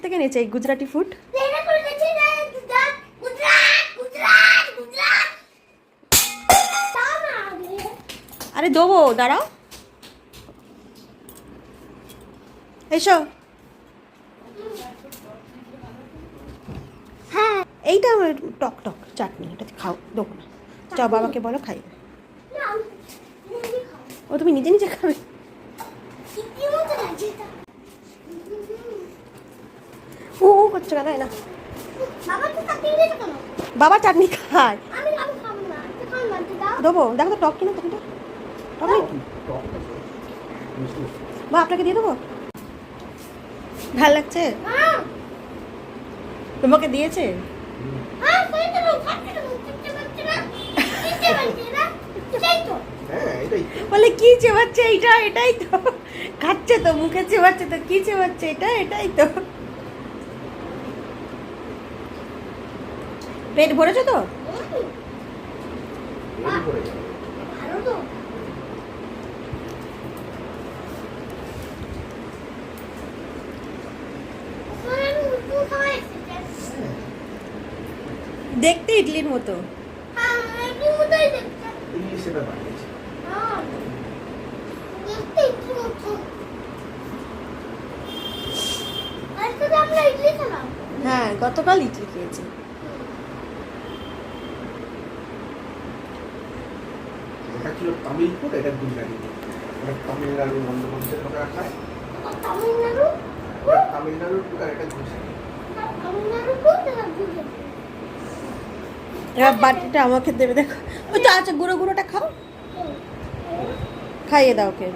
থেকে এনেছে এই গুজরাটি ফুড? আরে দেবো, দাঁড়াও। এসো। হ্যাঁ, এইটা টক টক চাটনি, এটা খাও, দেবো না। যাও বাবাকে বলো খাই। ও তুমি নিজে নিজে খাবে? ও করছো কেন? না বাবা চাটনি খায়। দেবো, দেখো তো টক কিনা, টক নেই। মা আপনাকে দিয়ে দেবো? ভাল লাগছে? তোমাকে দিয়েছে? বলে কি চেবাচ্ছে? এইটা, এটাই তো খাচ্ছে তো, মুখে চেবাচ্ছে তো, কি চেবাচ্ছে? এটা, এটাই তো। পেট ভরেছো তো? দেখতে ইডলির মতো। হ্যাঁ, গতকাল ইডলি খেয়েছি। তামিলপুর, এটা গুজরাটি। তামিলনাড়ু বন্ধুবন্ধুদের লোকেরা খায়। তামিলনাড়ুর ফুড আর এটা গুজরাটি। এবার বাটিটা আমাকে দেবে, দেখো। ওই তো আছে, গুঁড়ো গুঁড়োটা খাও, খাইয়ে দাও ওকে।